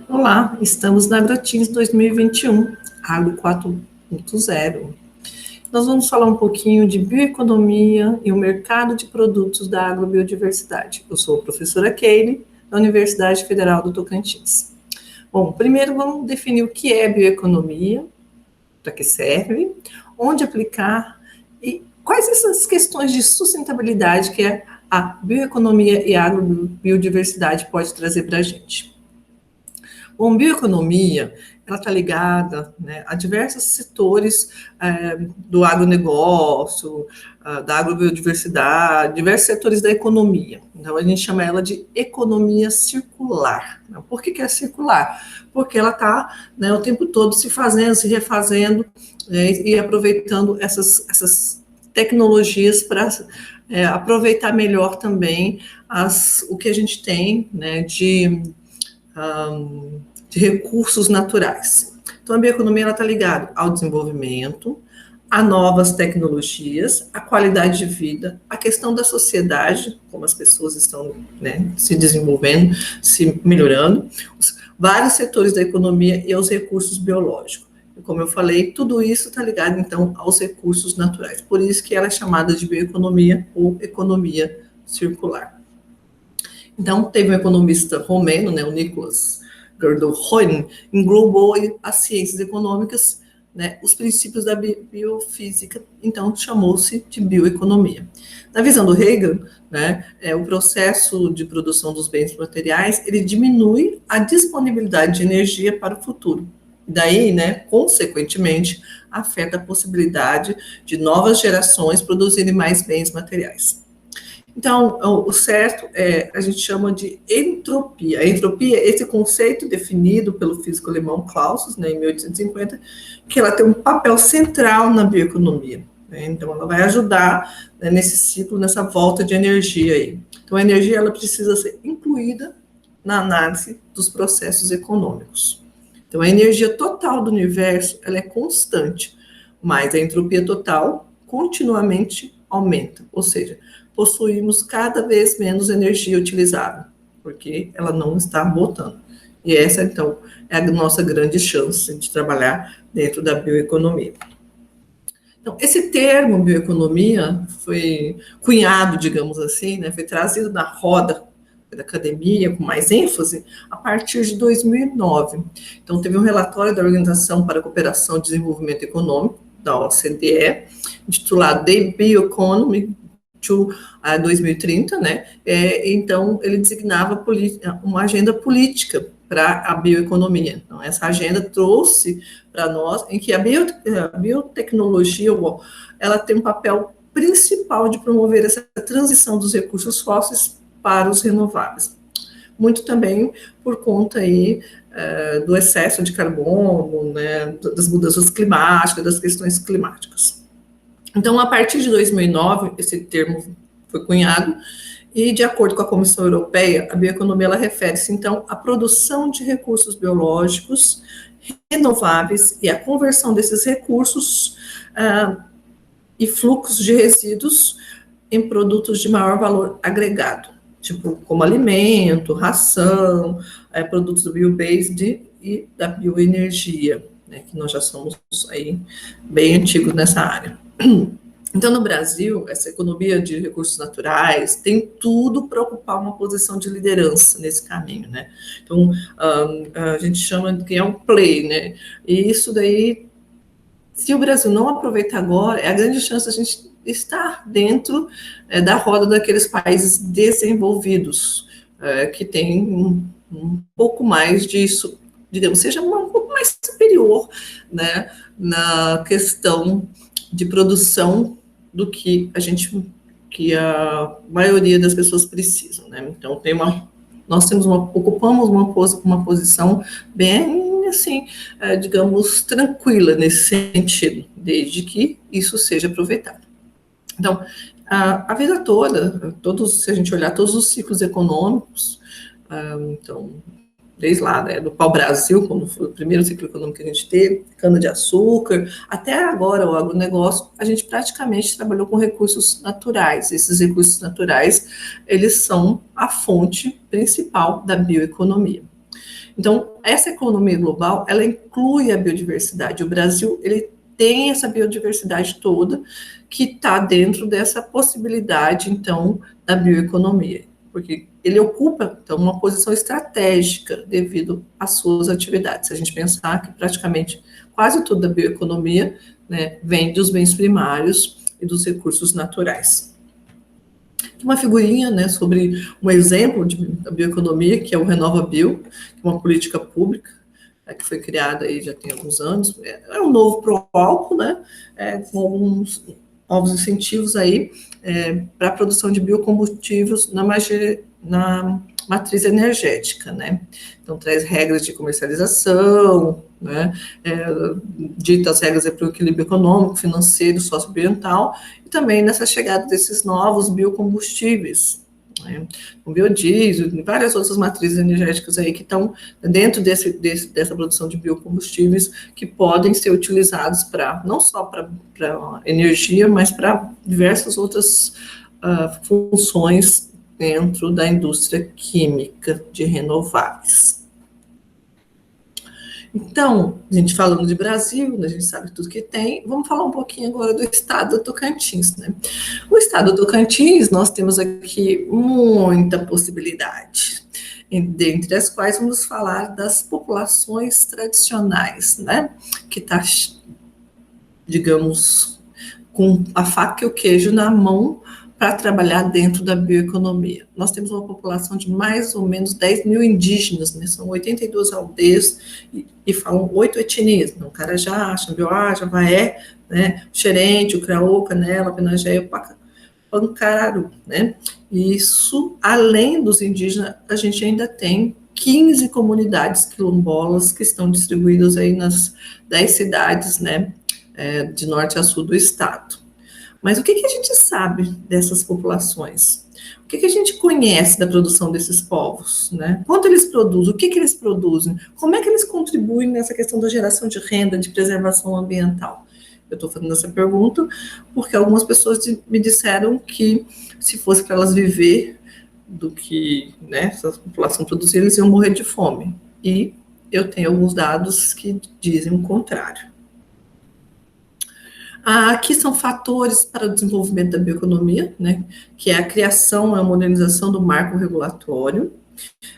Olá, estamos na AgroTeams 2021, Agro 4.0. Nós vamos falar um pouquinho de bioeconomia e o mercado de produtos da agrobiodiversidade. Eu sou a professora Keile, da Universidade Federal do Tocantins. Bom, primeiro vamos definir o que é bioeconomia, para que serve, onde aplicar e quais essas questões de sustentabilidade que a bioeconomia e a agrobiodiversidade pode trazer para a gente. Bom, bioeconomia, ela está ligada, né, a diversos setores do agronegócio, da agrobiodiversidade, diversos setores da economia. Então, a gente chama ela de economia circular. Por que é circular? Porque ela está, né, o tempo todo se fazendo, se refazendo, né, e aproveitando essas tecnologias para aproveitar melhor também o que a gente tem, né, de recursos naturais. Então, a bioeconomia está ligada ao desenvolvimento, a novas tecnologias, a qualidade de vida, a questão da sociedade, como as pessoas estão, né, se desenvolvendo, se melhorando, os vários setores da economia e aos recursos biológicos. E como eu falei, tudo isso está ligado, então, aos recursos naturais. Por isso que ela é chamada de bioeconomia ou economia circular. Então, teve um economista romeno, né, o Nicolas Gerdau-Hoyne, englobou as ciências econômicas, né, os princípios da biofísica, então chamou-se de bioeconomia. Na visão do Hegel, né, o processo de produção dos bens materiais, ele diminui a disponibilidade de energia para o futuro. Daí, né, consequentemente, afeta a possibilidade de novas gerações produzirem mais bens materiais. Então, o certo a gente chama de entropia. A entropia é esse conceito definido pelo físico alemão Clausius, né, em 1850, que ela tem um papel central na bioeconomia. Né? Então, ela vai ajudar, né, nesse ciclo, nessa volta de energia aí. Então, a energia ela precisa ser incluída na análise dos processos econômicos. Então, a energia total do universo ela é constante, mas a entropia total continuamente aumenta, ou seja, possuímos cada vez menos energia utilizável, porque ela não está voltando. E essa, então, é a nossa grande chance de trabalhar dentro da bioeconomia. Então, esse termo bioeconomia foi cunhado, digamos assim, né, foi trazido na roda da academia com mais ênfase a partir de 2009. Então, teve um relatório da Organização para a Cooperação e Desenvolvimento Econômico, da OCDE, intitulado The Bioeconomy to 2030, né? Então, ele designava uma agenda política para a bioeconomia. Então, essa agenda trouxe para nós em que a biotecnologia ela tem um papel principal de promover essa transição dos recursos fósseis para os renováveis. Muito também por conta aí do excesso de carbono, né, das mudanças climáticas, das questões climáticas. Então, a partir de 2009, esse termo foi cunhado, e de acordo com a Comissão Europeia, a bioeconomia ela refere-se, então, à produção de recursos biológicos renováveis e à conversão desses recursos e fluxos de resíduos em produtos de maior valor agregado, tipo como alimento, ração, produtos do biobased e da bioenergia, né, que nós já somos aí bem antigos nessa área. Então, no Brasil, essa economia de recursos naturais tem tudo para ocupar uma posição de liderança nesse caminho, né? Então, a gente chama de que é um play, né? E isso daí, se o Brasil não aproveitar agora, é a grande chance da gente estar dentro da roda daqueles países desenvolvidos, que tem um pouco mais disso, digamos, seja um pouco mais superior, né, na questão de produção do que a maioria das pessoas precisam, né? Então nós ocupamos uma posição bem assim, digamos, tranquila nesse sentido, desde que isso seja aproveitado. Então, a vida toda, se a gente olhar todos os ciclos econômicos, então desde lá, né, do pau-brasil, como foi o primeiro ciclo econômico que a gente teve, cana-de-açúcar, até agora o agronegócio, a gente praticamente trabalhou com recursos naturais. Esses recursos naturais, eles são a fonte principal da bioeconomia. Então, essa economia global, ela inclui a biodiversidade. O Brasil, ele tem essa biodiversidade toda que está dentro dessa possibilidade, então, da bioeconomia, porque ele ocupa, então, uma posição estratégica devido às suas atividades. Se a gente pensar que praticamente quase tudo da bioeconomia, né, vem dos bens primários e dos recursos naturais. Uma figurinha, né, sobre um exemplo da bioeconomia, que é o RenovaBio, que é uma política pública, que foi criada aí já tem alguns anos, é um novo pró-álcool, né, com alguns novos incentivos aí para a produção de biocombustíveis na matriz energética, né, então traz regras de comercialização, né, dita as regras para o equilíbrio econômico, financeiro, socioambiental, e também nessa chegada desses novos biocombustíveis, né, o biodiesel e várias outras matrizes energéticas aí que estão dentro dessa produção de biocombustíveis que podem ser utilizados para não só para energia, mas para diversas outras funções dentro da indústria química de renováveis. Então, a gente falando de Brasil, a gente sabe tudo que tem, vamos falar um pouquinho agora do estado do Tocantins, né? O estado do Tocantins, nós temos aqui muita possibilidade, dentre as quais vamos falar das populações tradicionais, né? Que está, digamos, com a faca e o queijo na mão para trabalhar dentro da bioeconomia. Nós temos uma população de mais ou menos 10 mil indígenas, né? São 82 aldeias e falam 8 etnias, então, Carajá, Xambioá, Javaé, né? Xerente, o Craô, Canela, Penagé, o Pancararu, né? Isso, além dos indígenas, a gente ainda tem 15 comunidades quilombolas que estão distribuídas aí nas 10 cidades, né? De norte a sul do estado. Mas o que a gente sabe dessas populações? O que a gente conhece da produção desses povos? Né? Quanto eles produzem? O que eles produzem? Como é que eles contribuem nessa questão da geração de renda, de preservação ambiental? Eu estou fazendo essa pergunta porque algumas pessoas me disseram que se fosse para elas viver do que, né, essa população produzir, eles iam morrer de fome. E eu tenho alguns dados que dizem o contrário. Aqui são fatores para o desenvolvimento da bioeconomia, né, que é a criação e a modernização do marco regulatório,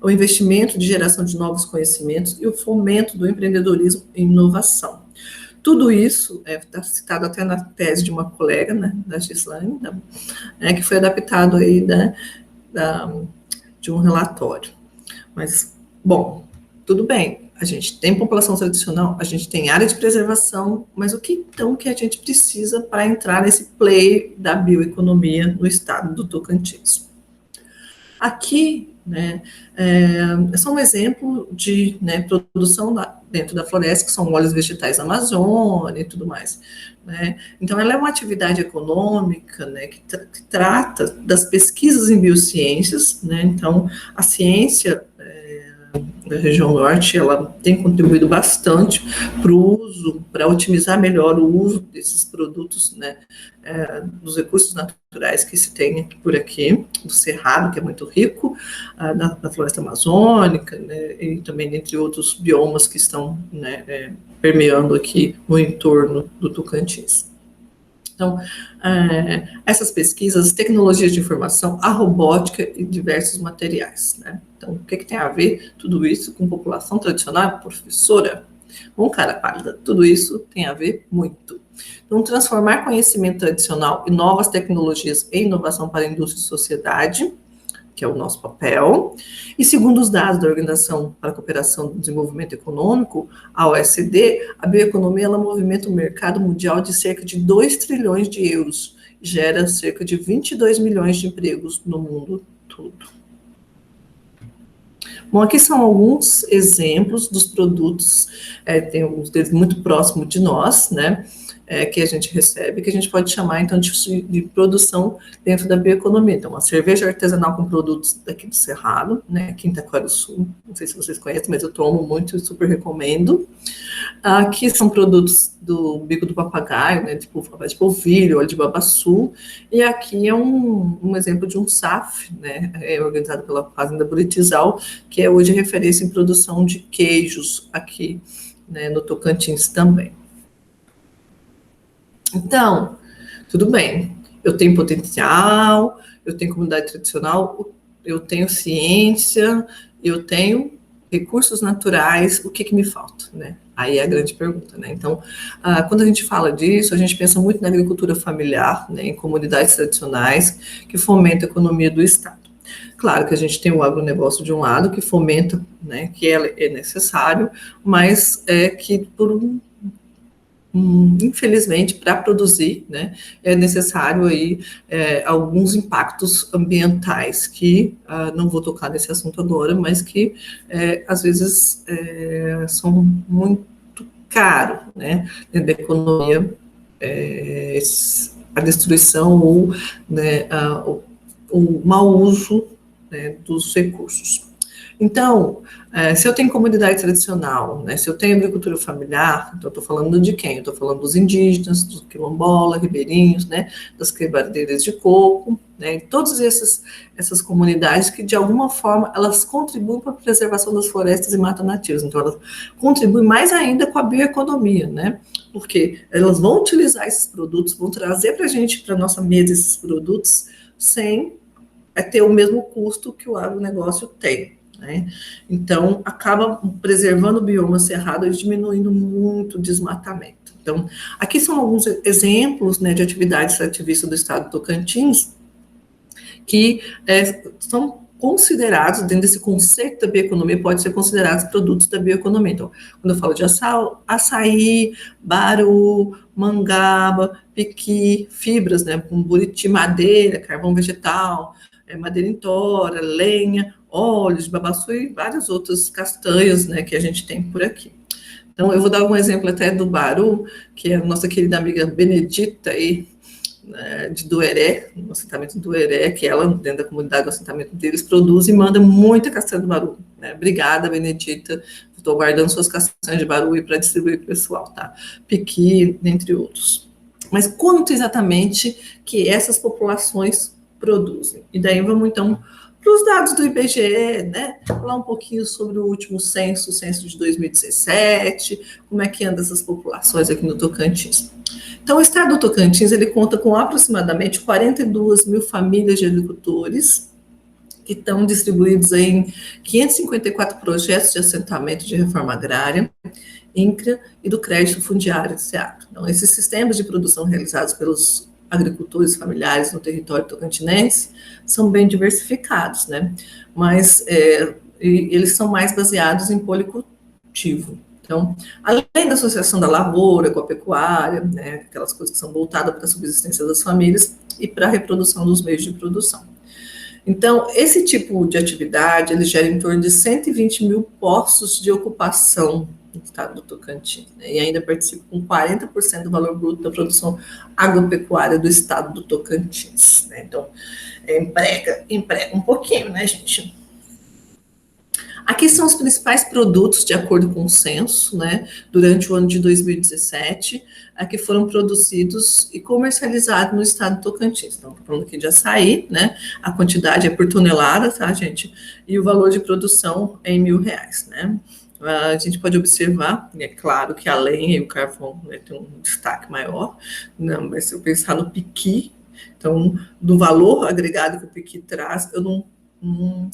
o investimento de geração de novos conhecimentos e o fomento do empreendedorismo e inovação. Tudo isso está citado até na tese de uma colega, né, da Gislaine, que foi adaptado aí de um relatório. Mas, bom, tudo bem. A gente tem população tradicional, a gente tem área de preservação, mas o que então que a gente precisa para entrar nesse play da bioeconomia no estado do Tocantins? Aqui, né, é só um exemplo de, né, produção dentro da floresta, que são óleos vegetais da Amazônia e tudo mais, né? Então, ela é uma atividade econômica, né, que trata das pesquisas em biociências, né? Então, a ciência da região norte, ela tem contribuído bastante para o uso, para otimizar melhor o uso desses produtos, né, dos recursos naturais que se tem por aqui, do cerrado, que é muito rico, da floresta amazônica, né, e também entre outros biomas que estão, né, permeando aqui no entorno do Tocantins. Então, essas pesquisas, tecnologias de informação, a robótica e diversos materiais, né? Então, o que tem a ver tudo isso com população tradicional, professora? Bom, cara pálida, tudo isso tem a ver muito. Então, transformar conhecimento tradicional e novas tecnologias em inovação para a indústria e sociedade, que é o nosso papel. E segundo os dados da Organização para a Cooperação e Desenvolvimento Econômico, a OECD, a bioeconomia ela movimenta o mercado mundial de cerca de 2 trilhões de euros, gera cerca de 22 milhões de empregos no mundo todo. Bom, aqui são alguns exemplos dos produtos, tem alguns deles muito próximos de nós, né? que a gente recebe, que a gente pode chamar, então, de produção dentro da bioeconomia. Então, uma cerveja artesanal com produtos daqui do Cerrado, né, aqui em Itaquara do Sul, não sei se vocês conhecem, mas eu tomo muito e super recomendo. Aqui são produtos do bico do papagaio, né, tipo polvilho, óleo de babaçu, e aqui é um exemplo de um SAF, né, organizado pela Fazenda Buritizal, que é hoje referência em produção de queijos aqui, né, no Tocantins também. Então, tudo bem, eu tenho potencial, eu tenho comunidade tradicional, eu tenho ciência, eu tenho recursos naturais, o que me falta, né? Aí é a grande pergunta, né? Então, quando a gente fala disso, a gente pensa muito na agricultura familiar, né, em comunidades tradicionais, que fomenta a economia do Estado. Claro que a gente tem o agronegócio de um lado, que fomenta, né, que é necessário, mas é que infelizmente, para produzir, né, é necessário aí alguns impactos ambientais que não vou tocar nesse assunto agora, mas que às vezes são muito caros, né, dentro da economia, a destruição ou, né, o mau uso, né, dos recursos. Então, se eu tenho comunidade tradicional, né, se eu tenho agricultura familiar, então eu estou falando de quem? Eu estou falando dos indígenas, dos quilombola, ribeirinhos, né, das quebradeiras de coco, né, todas essas comunidades que, de alguma forma, elas contribuem para a preservação das florestas e matas nativas. Então, elas contribuem mais ainda com a bioeconomia, né, porque elas vão utilizar esses produtos, vão trazer para a gente, para a nossa mesa, esses produtos, sem ter o mesmo custo que o agronegócio tem. Né? Então, acaba preservando o bioma cerrado e diminuindo muito o desmatamento. Então, aqui são alguns exemplos, né, de atividades ativistas do estado do Tocantins que são considerados, dentro desse conceito da bioeconomia, pode ser considerados produtos da bioeconomia. Então, quando eu falo de açaí, baru, mangaba, piqui, fibras, né, com buriti, madeira, carvão vegetal, madeira em tora, lenha, óleos de babaçu e várias outras castanhas, né, que a gente tem por aqui. Então, eu vou dar um exemplo até do baru, que é a nossa querida amiga Benedita aí, né, de Dueré, no assentamento do Dueré, que ela, dentro da comunidade do assentamento deles, produz e manda muita castanha do baru. Né? Obrigada, Benedita. Estou guardando suas castanhas de baru para distribuir para o pessoal, tá? Piqui, entre outros. Mas quanto exatamente que essas populações produzem? E daí vamos, então, para os dados do IBGE, né? Falar um pouquinho sobre o último censo, o censo de 2017, como é que anda essas populações aqui no Tocantins. Então, o estado do Tocantins, ele conta com aproximadamente 42 mil famílias de agricultores, que estão distribuídos em 554 projetos de assentamento de reforma agrária, INCRA e do crédito fundiário de SEACA. Então, esses sistemas de produção realizados pelos agricultores familiares no território tocantinense são bem diversificados, né? Mas eles são mais baseados em policultivo. Então, além da associação da lavoura com a pecuária, né, aquelas coisas que são voltadas para a subsistência das famílias e para a reprodução dos meios de produção. Então, esse tipo de atividade, ele gera em torno de 120 mil postos de ocupação no estado do Tocantins, né, e ainda participa com 40% do valor bruto da produção agropecuária do estado do Tocantins. Né? Então, emprega um pouquinho, né, gente? Aqui são os principais produtos, de acordo com o censo, né, durante o ano de 2017, que foram produzidos e comercializados no estado do Tocantins. Então, estou falando aqui de açaí, né, a quantidade é por tonelada, tá, gente? E o valor de produção é em R$1.000, né? A gente pode observar, é claro que a lenha e o carvão, né, tem um destaque maior, não, mas se eu pensar no piqui, então, do valor agregado que o piqui traz, eu não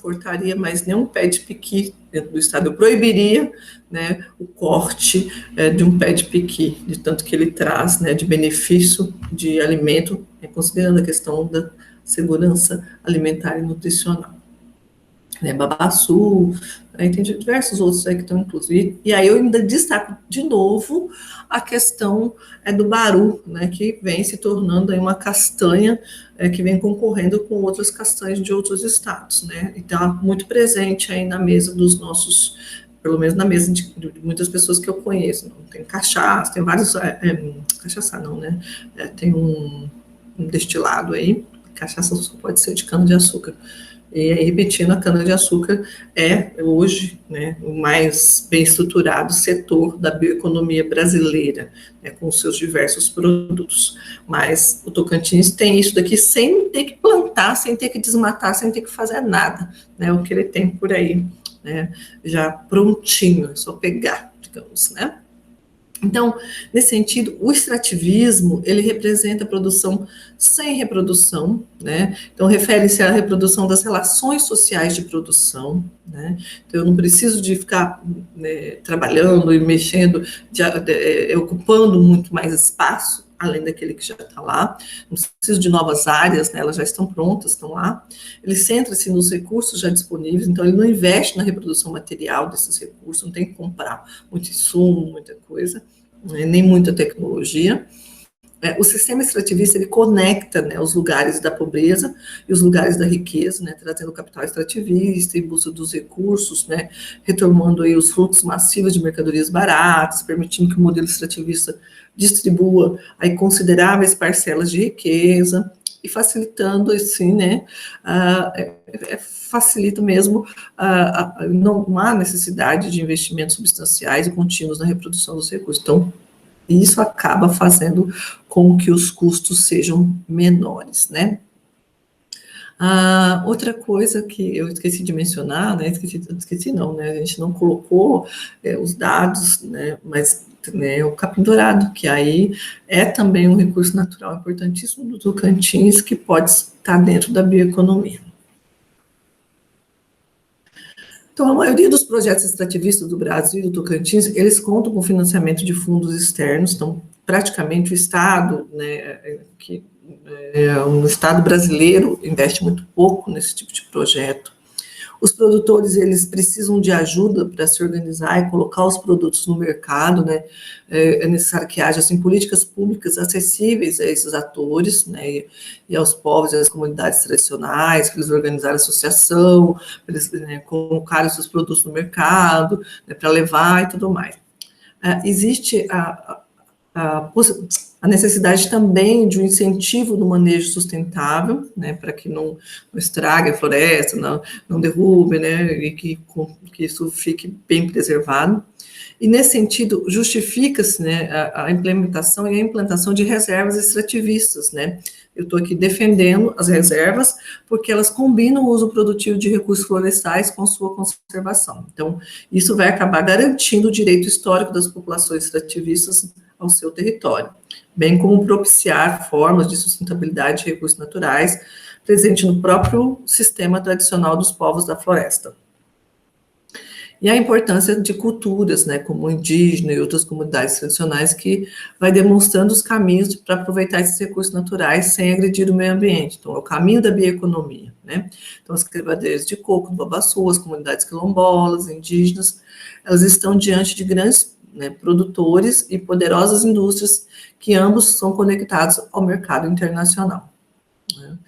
cortaria mais nenhum pé de piqui dentro do estado. Eu proibiria, né, o corte de um pé de piqui, de tanto que ele traz, né, de benefício de alimento, considerando a questão da segurança alimentar e nutricional. Né, babaçu, aí tem diversos outros aí que estão inclusos. E aí eu ainda destaco de novo a questão do baru, né, que vem se tornando aí uma castanha que vem concorrendo com outras castanhas de outros estados, né, e está muito presente aí na mesa dos nossos pelo menos na mesa de muitas pessoas que eu conheço. Tem cachaça, tem vários, cachaça não, né? Tem um destilado aí, cachaça só pode ser de cana-de-açúcar. E aí, repetindo, a cana-de-açúcar é, hoje, né, o mais bem estruturado setor da bioeconomia brasileira, né, com seus diversos produtos. Mas o Tocantins tem isso daqui sem ter que plantar, sem ter que desmatar, sem ter que fazer nada, né, o que ele tem por aí, né, já prontinho, é só pegar, digamos, né. Então, nesse sentido, o extrativismo, ele representa a produção sem reprodução, né? Então, refere-se à reprodução das relações sociais de produção, né? Então, eu não preciso de ficar, né, trabalhando e mexendo, ocupando muito mais espaço, além daquele que já está lá. Não preciso de novas áreas, né? Elas já estão prontas, estão lá. Ele centra-se nos recursos já disponíveis, então ele não investe na reprodução material desses recursos, não tem que comprar muito insumo, muita coisa, né, nem muita tecnologia. O sistema extrativista, ele conecta, né, os lugares da pobreza e os lugares da riqueza, né, trazendo o capital extrativista em busca dos recursos, né, retomando aí os fluxos massivos de mercadorias baratas, permitindo que o modelo extrativista distribua aí consideráveis parcelas de riqueza e facilitando, assim, né, facilita mesmo, não há necessidade de investimentos substanciais e contínuos na reprodução dos recursos. Então, isso acaba fazendo com que os custos sejam menores, né? Outra coisa que eu esqueci de mencionar, né? Esqueci não, né? A gente não colocou os dados, né? Mas, né, o capim dourado, que aí é também um recurso natural importantíssimo do Tocantins, que pode estar dentro da bioeconomia. Então, a maioria dos projetos extrativistas do Brasil e do Tocantins, eles contam com financiamento de fundos externos, então, praticamente o Estado, né, o Estado brasileiro investe muito pouco nesse tipo de projeto. Os produtores, eles precisam de ajuda para se organizar e colocar os produtos no mercado, né? É necessário que haja, assim, políticas públicas acessíveis a esses atores, né? E aos povos e às comunidades tradicionais, que eles organizarem associação, para eles, né, colocarem os seus produtos no mercado, né, para levar e tudo mais. Existe a necessidade também de um incentivo do manejo sustentável, né, para que não estrague a floresta, não derrube, né, e que isso fique bem preservado. E, nesse sentido, justifica-se, né, a implementação e a implantação de reservas extrativistas, né. Eu estou aqui defendendo as reservas porque elas combinam o uso produtivo de recursos florestais com sua conservação. Então, isso vai acabar garantindo o direito histórico das populações extrativistas ao seu território, bem como propiciar formas de sustentabilidade de recursos naturais presente no próprio sistema tradicional dos povos da floresta. E a importância de culturas, né, como o indígena e outras comunidades tradicionais, que vai demonstrando os caminhos para aproveitar esses recursos naturais sem agredir o meio ambiente. Então, é o caminho da bioeconomia, né? Então, as quebradeiras de coco, do babaçu, as comunidades quilombolas, indígenas, elas estão diante de grandes, né, produtores e poderosas indústrias que ambos são conectados ao mercado internacional, né?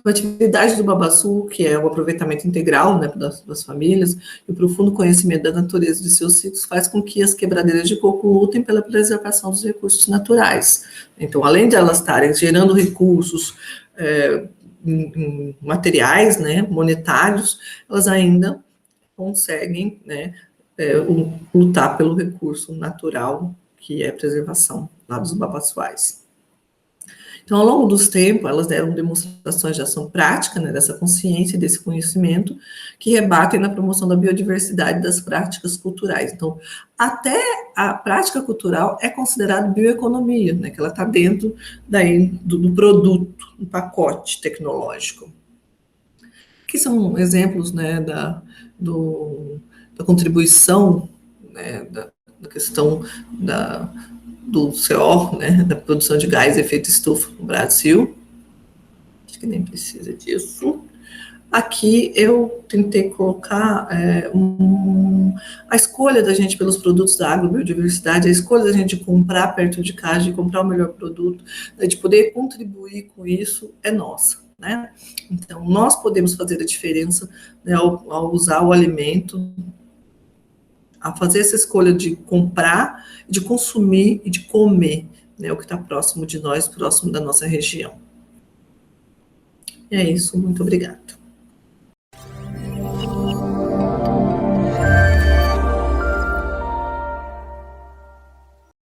A atividade do babaçu, que é o aproveitamento integral, né, das famílias, e o profundo conhecimento da natureza de seus ciclos, faz com que as quebradeiras de coco lutem pela preservação dos recursos naturais. Então, além de elas estarem gerando recursos materiais, né, monetários, elas ainda conseguem, né, lutar pelo recurso natural, que é a preservação lá dos babaçuais. Então, ao longo dos tempos, elas deram demonstrações de ação prática, né, dessa consciência e desse conhecimento, que rebatem na promoção da biodiversidade das práticas culturais. Então, até a prática cultural é considerada bioeconomia, né, que ela está dentro daí do produto, do pacote tecnológico. Que são exemplos, né, da contribuição, né, da questão do CO, né, da produção de gás de efeito estufa no Brasil. Acho que nem precisa disso. Aqui eu tentei colocar a escolha da gente pelos produtos da agrobiodiversidade, a escolha da gente de comprar perto de casa, de comprar o melhor produto, de poder contribuir com isso, é nossa, né? Então, nós podemos fazer a diferença, né, ao usar o alimento a fazer essa escolha de comprar, de consumir e de comer, né, o que está próximo de nós, próximo da nossa região. É isso, muito obrigada.